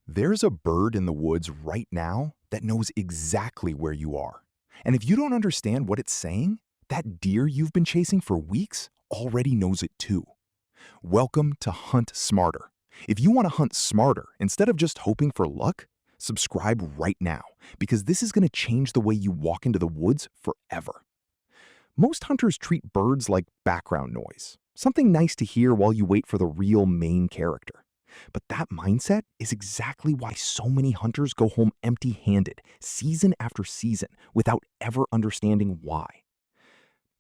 There's a bird in the woods right now that knows exactly where you are. And if you don't understand what it's saying, that deer you've been chasing for weeks already knows it too. Welcome to Hunt Smarter. If you want to hunt smarter instead of just hoping for luck, subscribe right now because this is going to change the way you walk into the woods forever. Most hunters treat birds like background noise, something nice to hear while you wait for the real main character. But that mindset is exactly why so many hunters go home empty-handed, season after season, without ever understanding why.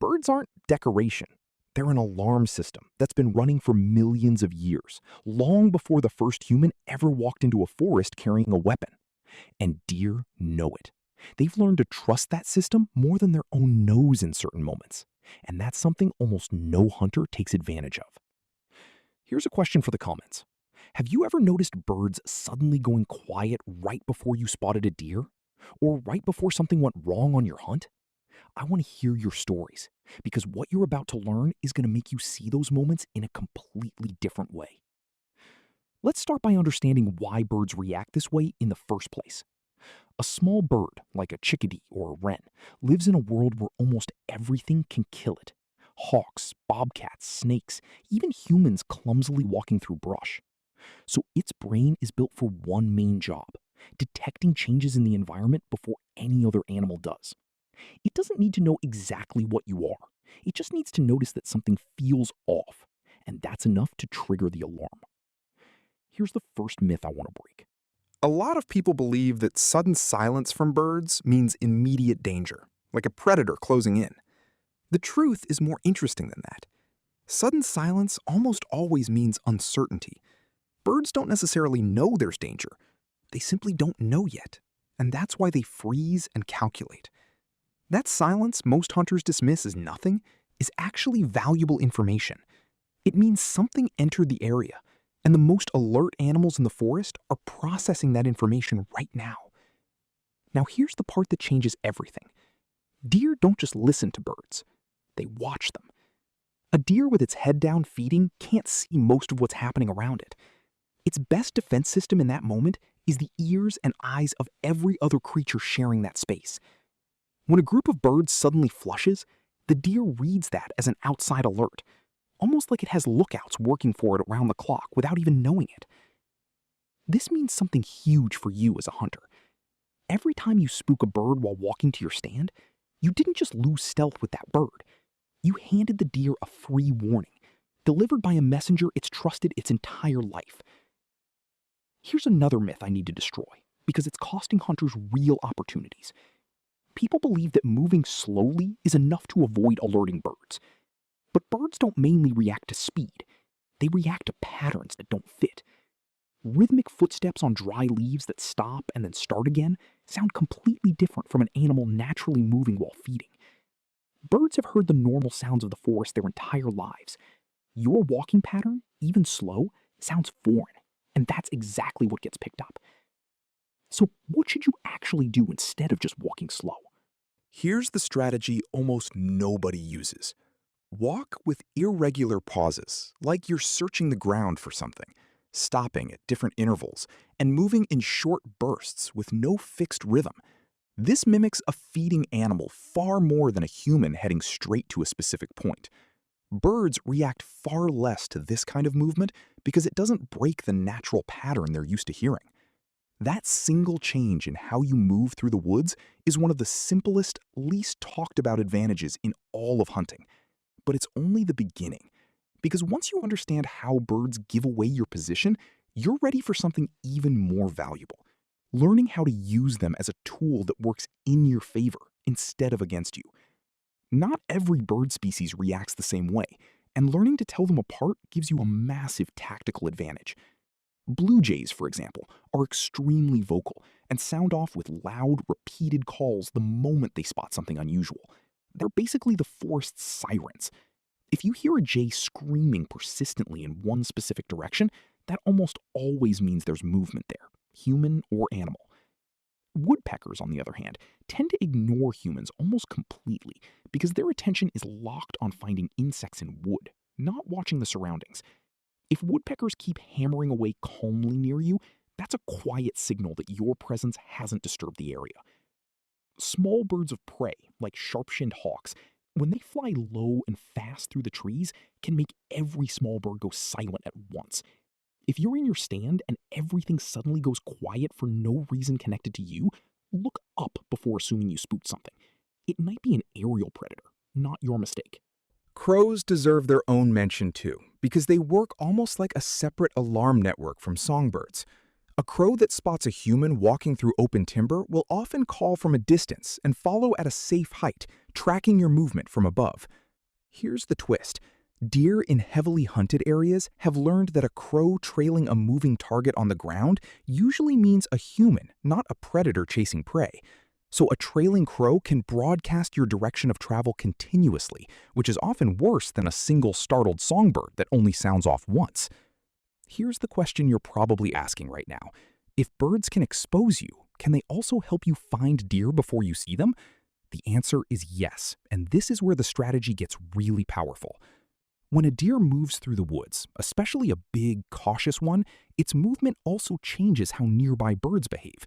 Birds aren't decoration. They're an alarm system that's been running for millions of years, long before the first human ever walked into a forest carrying a weapon. And deer know it. They've learned to trust that system more than their own nose in certain moments. And that's something almost no hunter takes advantage of. Here's a question for the comments. Have you ever noticed birds suddenly going quiet right before you spotted a deer? Or right before something went wrong on your hunt? I want to hear your stories, because what you're about to learn is going to make you see those moments in a completely different way. Let's start by understanding why birds react this way in the first place. A small bird, like a chickadee or a wren, lives in a world where almost everything can kill it. Hawks, bobcats, snakes, even humans clumsily walking through brush. So its brain is built for one main job: detecting changes in the environment before any other animal does. It doesn't need to know exactly what you are. It just needs to notice that something feels off, and that's enough to trigger the alarm. Here's the first myth I want to break. A lot of people believe that sudden silence from birds means immediate danger, like a predator closing in. The truth is more interesting than that. Sudden silence almost always means uncertainty. Birds don't necessarily know there's danger. They simply don't know yet, and that's why they freeze and calculate. That silence most hunters dismiss as nothing is actually valuable information. It means something entered the area, and the most alert animals in the forest are processing that information right now. Now here's the part that changes everything. Deer don't just listen to birds. They watch them. A deer with its head down feeding can't see most of what's happening around it. Its best defense system in that moment is the ears and eyes of every other creature sharing that space. When a group of birds suddenly flushes, the deer reads that as an outside alert, almost like it has lookouts working for it around the clock without even knowing it. This means something huge for you as a hunter. Every time you spook a bird while walking to your stand, you didn't just lose stealth with that bird. You handed the deer a free warning, delivered by a messenger it's trusted its entire life. Here's another myth I need to destroy, because it's costing hunters real opportunities. People believe that moving slowly is enough to avoid alerting birds. But birds don't mainly react to speed. They react to patterns that don't fit. Rhythmic footsteps on dry leaves that stop and then start again sound completely different from an animal naturally moving while feeding. Birds have heard the normal sounds of the forest their entire lives. Your walking pattern, even slow, sounds foreign, and that's exactly what gets picked up. So what should you actually do instead of just walking slow? Here's the strategy almost nobody uses. Walk with irregular pauses, like you're searching the ground for something, stopping at different intervals, and moving in short bursts with no fixed rhythm. This mimics a feeding animal far more than a human heading straight to a specific point. Birds react far less to this kind of movement because it doesn't break the natural pattern they're used to hearing. That single change in how you move through the woods is one of the simplest, least talked about advantages in all of hunting. But it's only the beginning, because once you understand how birds give away your position, you're ready for something even more valuable: learning how to use them as a tool that works in your favor instead of against you. Not every bird species reacts the same way, and learning to tell them apart gives you a massive tactical advantage. Blue jays, for example, are extremely vocal and sound off with loud, repeated calls the moment they spot something unusual. They're basically the forest's sirens. If you hear a jay screaming persistently in one specific direction, that almost always means there's movement there, human or animal. Woodpeckers, on the other hand, tend to ignore humans almost completely because their attention is locked on finding insects in wood, not watching the surroundings. If woodpeckers keep hammering away calmly near you, That's a quiet signal that your presence hasn't disturbed the area. Small birds of prey, like sharp-shinned hawks, when they fly low and fast through the trees, can make every small bird go silent at once. If you're in your stand and everything suddenly goes quiet for no reason connected to you, look up before assuming you spooked something. It might be an aerial predator, not your mistake. Crows deserve their own mention too, because they work almost like a separate alarm network from songbirds. A crow that spots a human walking through open timber will often call from a distance and follow at a safe height, tracking your movement from above. Here's the twist. Deer in heavily hunted areas have learned that a crow trailing a moving target on the ground usually means a human, not a predator chasing prey. So a trailing crow can broadcast your direction of travel continuously, which is often worse than a single startled songbird that only sounds off once. Here's the question you're probably asking right now. If birds can expose you, can they also help you find deer before you see them? The answer is yes, and this is where the strategy gets really powerful. When a deer moves through the woods, especially a big, cautious one, its movement also changes how nearby birds behave.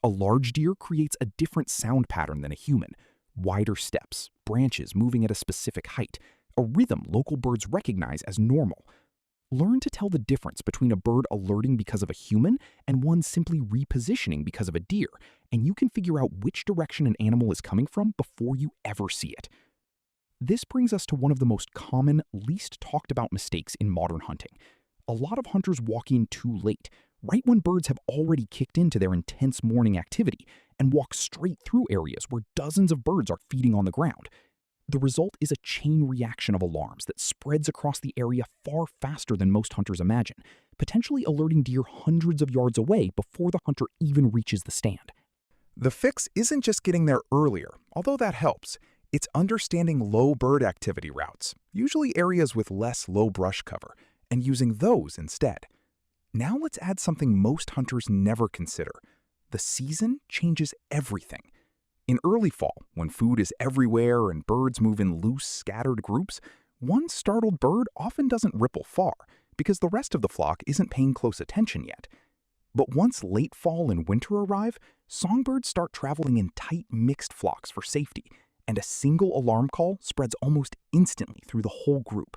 A large deer creates a different sound pattern than a human. Wider steps, branches moving at a specific height, a rhythm local birds recognize as normal. Learn to tell the difference between a bird alerting because of a human and one simply repositioning because of a deer, and you can figure out which direction an animal is coming from before you ever see it. This brings us to one of the most common, least talked about mistakes in modern hunting. A lot of hunters walk in too late, right when birds have already kicked into their intense morning activity, and walk straight through areas where dozens of birds are feeding on the ground. The result is a chain reaction of alarms that spreads across the area far faster than most hunters imagine, potentially alerting deer hundreds of yards away before the hunter even reaches the stand. The fix isn't just getting there earlier, although that helps. It's understanding low bird activity routes, usually areas with less low brush cover, and using those instead. Now let's add something most hunters never consider. The season changes everything. In early fall, when food is everywhere and birds move in loose, scattered groups, one startled bird often doesn't ripple far because the rest of the flock isn't paying close attention yet. But once late fall and winter arrive, songbirds start traveling in tight, mixed flocks for safety, and a single alarm call spreads almost instantly through the whole group.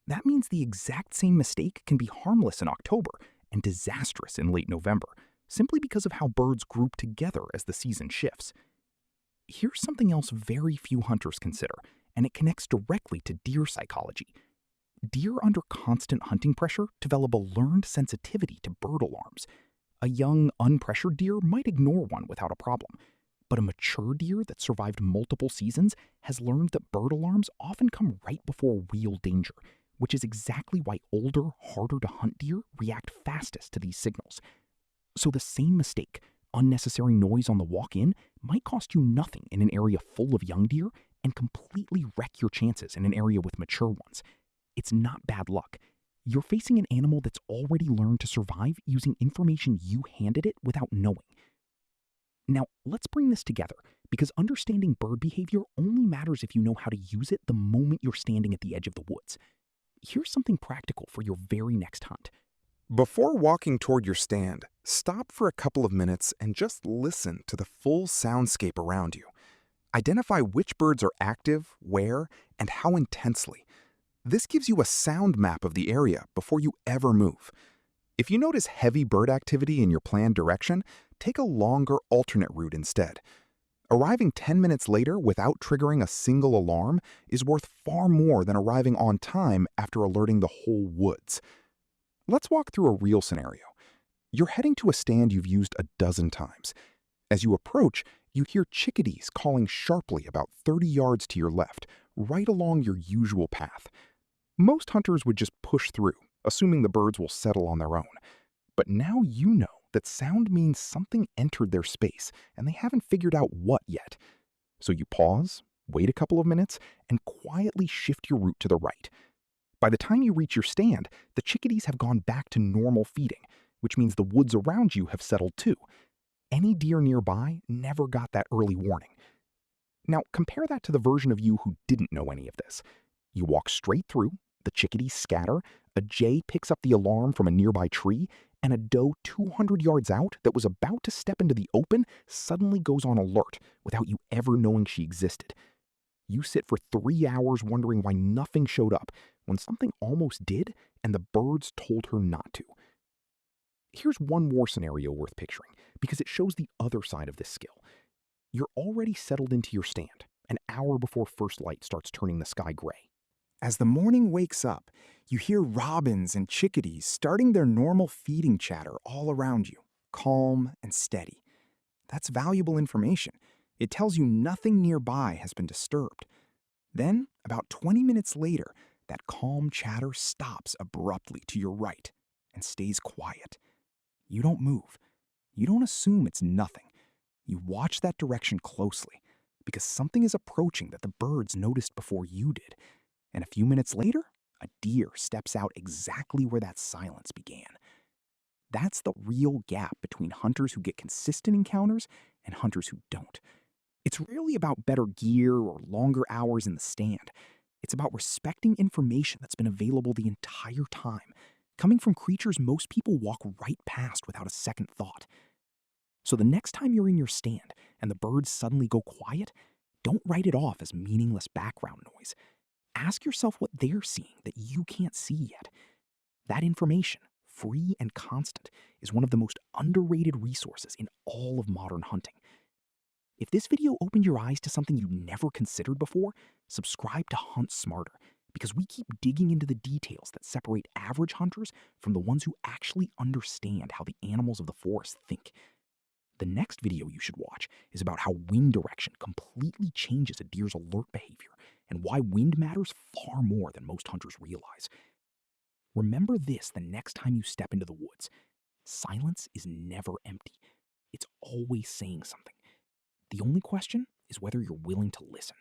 That means the exact same mistake can be harmless in October and disastrous in late November, simply because of how birds group together as the season shifts. Here's something else very few hunters consider, and it connects directly to deer psychology. Deer under constant hunting pressure develop a learned sensitivity to bird alarms. A young, unpressured deer might ignore one without a problem, but a mature deer that survived multiple seasons has learned that bird alarms often come right before real danger, which is exactly why older, harder-to-hunt deer react fastest to these signals. So the same mistake, unnecessary noise on the walk-in, might cost you nothing in an area full of young deer and completely wreck your chances in an area with mature ones. It's not bad luck. You're facing an animal that's already learned to survive using information you handed it without knowing. Now, let's bring this together, because understanding bird behavior only matters if you know how to use it the moment you're standing at the edge of the woods. Here's something practical for your very next hunt. Before walking toward your stand, stop for a couple of minutes and just listen to the full soundscape around you. Identify which birds are active, where, and how intensely. This gives you a sound map of the area before you ever move. If you notice heavy bird activity in your planned direction, take a longer alternate route instead. Arriving 10 minutes later without triggering a single alarm is worth far more than arriving on time after alerting the whole woods. Let's walk through a real scenario. You're heading to a stand you've used a dozen times. As you approach, you hear chickadees calling sharply about 30 yards to your left, right along your usual path. Most hunters would just push through, assuming the birds will settle on their own. But now you know that sound means something entered their space, and they haven't figured out what yet. So you pause, wait a couple of minutes, and quietly shift your route to the right. By the time you reach your stand, the chickadees have gone back to normal feeding, which means the woods around you have settled too. Any deer nearby never got that early warning. Now compare that to the version of you who didn't know any of this. You walk straight through, the chickadees scatter, a jay picks up the alarm from a nearby tree, And a doe 200 yards out that was about to step into the open suddenly goes on alert without you ever knowing she existed. You sit for 3 hours wondering why nothing showed up when something almost did and the birds told her not to. Here's one more scenario worth picturing because it shows the other side of this skill. You're already settled into your stand, an hour before first light starts turning the sky gray. As the morning wakes up, you hear robins and chickadees starting their normal feeding chatter all around you, calm and steady. That's valuable information. It tells you nothing nearby has been disturbed. Then, about 20 minutes later, that calm chatter stops abruptly to your right and stays quiet. You don't move. You don't assume it's nothing. You watch that direction closely because something is approaching that the birds noticed before you did. And a few minutes later, a deer steps out exactly where that silence began. That's the real gap between hunters who get consistent encounters and hunters who don't. It's rarely about better gear or longer hours in the stand. It's about respecting information that's been available the entire time, coming from creatures most people walk right past without a second thought. So the next time you're in your stand and the birds suddenly go quiet, don't write it off as meaningless background noise. Ask yourself what they're seeing that you can't see yet. That information, free and constant, is one of the most underrated resources in all of modern hunting. If this video opened your eyes to something you never considered before, subscribe to Hunt Smarter, because we keep digging into the details that separate average hunters from the ones who actually understand how the animals of the forest think. The next video you should watch is about how wind direction completely changes a deer's alert behavior and why wind matters far more than most hunters realize. Remember this the next time you step into the woods. Silence is never empty. It's always saying something. The only question is whether you're willing to listen.